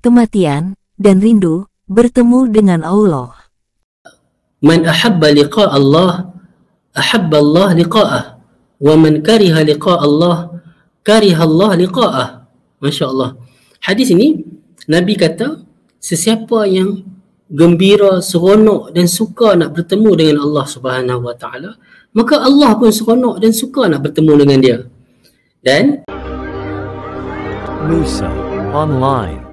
kematian, dan rindu bertemu dengan Allah. Man ahabba liqa Allah, ahabba Allah liqa'ah. Wa man kariha liqa Allah, kariha Allah liqa'ah. Masya Allah. Hadis ini, Nabi kata, sesiapa yang gembira, seronok dan suka nak bertemu dengan Allah Subhanahu Wa Taala, maka Allah pun seronok dan suka nak bertemu dengan dia. Dan Musa Online.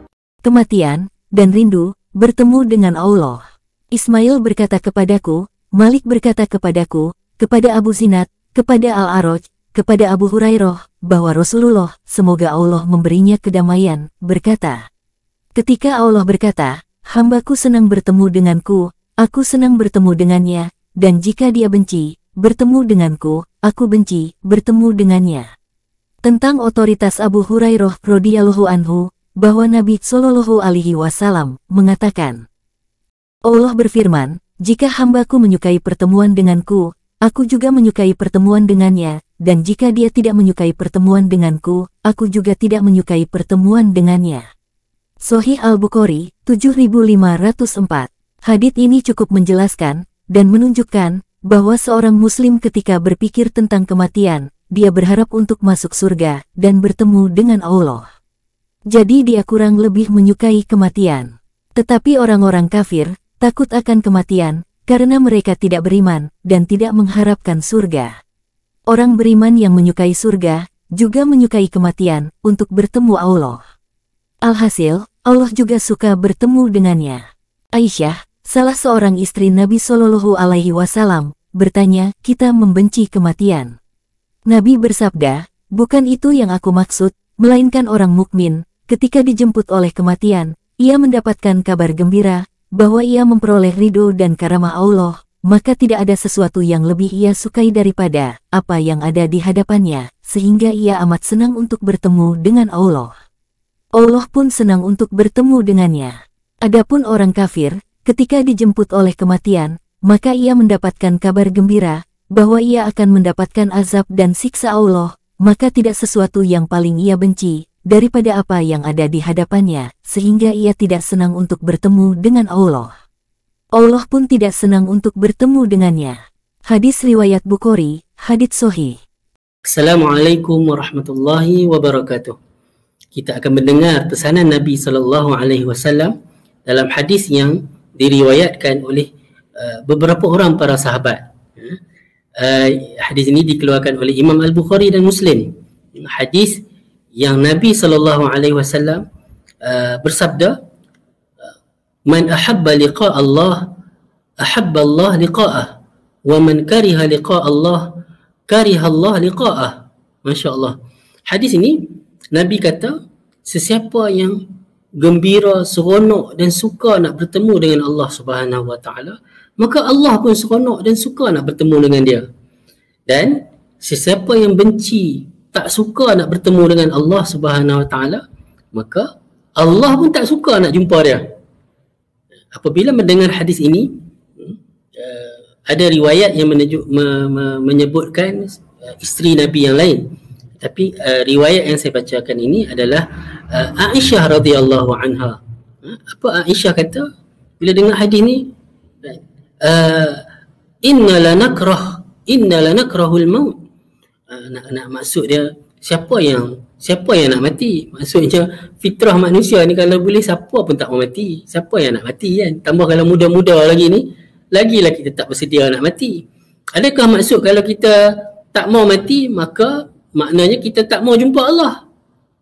Kematian dan rindu bertemu dengan Allah. Ismail berkata kepadaku, Malik berkata kepadaku, kepada Abu Zinad, kepada Al-Araj, kepada Abu Hurairah, bahwa Rasulullah, semoga Allah memberinya kedamaian, berkata, ketika Allah berkata, hambaku senang bertemu denganku, aku senang bertemu dengannya, dan jika dia benci, bertemu denganku, aku benci, bertemu dengannya. Tentang otoritas Abu Hurairah radhiyallahu anhu, bahwa Nabi Shallallahu Alaihi Wasallam mengatakan, Allah berfirman, jika hambaku menyukai pertemuan denganku, aku juga menyukai pertemuan dengannya, dan jika dia tidak menyukai pertemuan denganku, aku juga tidak menyukai pertemuan dengannya. Sahih Al-Bukhari, 7504. Hadits ini cukup menjelaskan dan menunjukkan bahwa seorang muslim ketika berpikir tentang kematian, dia berharap untuk masuk surga dan bertemu dengan Allah. Jadi dia kurang lebih menyukai kematian. Tetapi orang-orang kafir takut akan kematian karena mereka tidak beriman dan tidak mengharapkan surga. Orang beriman yang menyukai surga juga menyukai kematian untuk bertemu Allah. Alhasil, Allah juga suka bertemu dengannya. Aisyah, salah seorang istri Nabi Shallallahu Alaihi Wasallam, bertanya, kita membenci kematian. Nabi bersabda, bukan itu yang aku maksud, melainkan orang mukmin, ketika dijemput oleh kematian, ia mendapatkan kabar gembira, bahwa ia memperoleh ridho dan karamah Allah, maka tidak ada sesuatu yang lebih ia sukai daripada apa yang ada di hadapannya, sehingga ia amat senang untuk bertemu dengan Allah. Allah pun senang untuk bertemu dengannya. Adapun orang kafir, ketika dijemput oleh kematian, maka ia mendapatkan kabar gembira, bahwa ia akan mendapatkan azab dan siksa Allah, maka tidak sesuatu yang paling ia benci daripada apa yang ada di hadapannya, sehingga ia tidak senang untuk bertemu dengan Allah. Allah pun tidak senang untuk bertemu dengannya. Hadis riwayat Bukhari, hadits sahih. Assalamualaikum warahmatullahi wabarakatuh. Kita akan mendengar pesanan Nabi SAW dalam hadis yang diriwayatkan oleh beberapa orang para sahabat. Hadis ini dikeluarkan oleh Imam Al-Bukhari dan Muslim. Hadis yang Nabi SAW bersabda, man ahabba liqa Allah, ahabba Allah liqa'ah, wa man kariha liqa Allah, kariha Allah liqa'ah. Masya Allah. Hadis ini Nabi kata, sesiapa yang gembira, seronok dan suka nak bertemu dengan Allah Subhanahu Wa Taala, maka Allah pun seronok dan suka nak bertemu dengan dia. Dan sesiapa yang benci, tak suka nak bertemu dengan Allah Subhanahu Wa Taala, maka Allah pun tak suka nak jumpa dia. Apabila mendengar hadis ini, ada riwayat yang menyebutkan isteri Nabi yang lain. Tapi riwayat yang saya bacakan ini adalah Aisyah radhiyallahu anha. Apa Aisyah kata bila dengar hadis ni? Inna lanakrahul maut. Nak maksud dia siapa yang nak mati? Maksudnya fitrah manusia ni kalau boleh siapa pun tak mau mati. Siapa yang nak mati kan? Tambah kalau muda-muda lagi ni, lagilah kita tak bersedia nak mati. Adakah maksud kalau kita tak mau mati, maka maknanya kita tak mau jumpa Allah?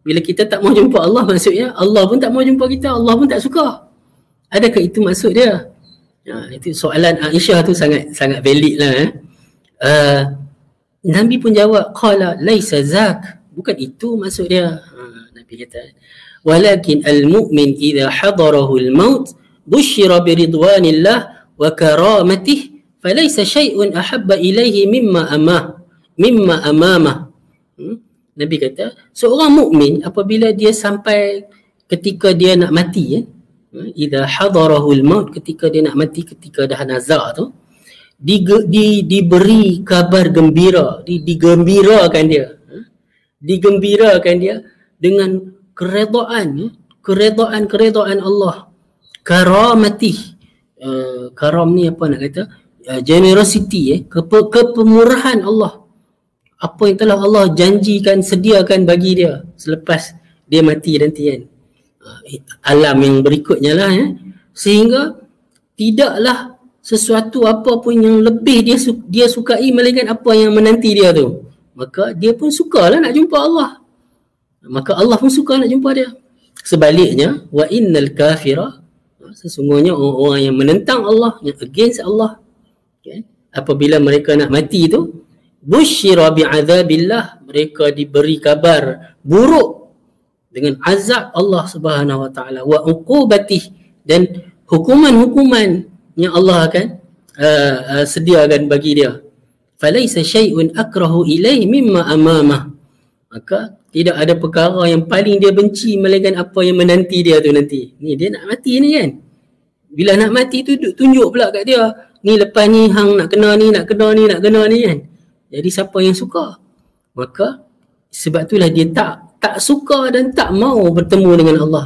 Bila kita tak mau jumpa Allah, maksudnya Allah pun tak mau jumpa kita, Allah pun tak suka. Adakah itu maksud dia? Itu soalan Aisyah tu sangat valid lah. Nabi pun jawab, qala laisa zak, bukan itu maksud dia. Nabi kata, walakin al-mu'min idza hadarahu al-maut busyira bi ridwanillah wa karamatih falaysa syai'un ahabba ilaihi mimma amamah. Nabi kata, seorang mukmin apabila dia sampai ketika dia nak mati, idza hadarahul maut, ketika dia nak mati, ketika dah nazak tu, diberi kabar gembira, digembirakan dia dengan keredaan, keredaan Allah, karamati, karam ni apa nak kata, generosity, kepemurahan Allah, apa yang telah Allah janjikan, sediakan bagi dia selepas dia mati nanti kan, alam yang berikutnya lah sehingga tidaklah sesuatu apa pun yang lebih dia sukai melainkan apa yang menanti dia tu. Maka dia pun sukalah nak jumpa Allah, maka Allah pun suka nak jumpa dia. Sebaliknya, wa innal kafira, sesungguhnya orang-orang yang menentang Allah, yang against Allah, okay, apabila mereka nak mati tu, busyira bi'adzabillah, mereka diberi kabar buruk dengan azab Allah Subhanahu wa taala, wa uqubatih, dan hukuman-hukuman yang Allah akan sediakan bagi dia. Falaisa syai'un akrahu ilaihi mimma amamah, maka tidak ada perkara yang paling dia benci melainkan apa yang menanti dia tu nanti. Ni dia nak mati ni kan, bila nak mati tu tunjuk pula kat dia, ni lepas ni hang nak kena ni, nak kena ni, nak kena ni kan. Jadi siapa yang suka, maka sebab itulah dia tak suka dan tak mau bertemu dengan Allah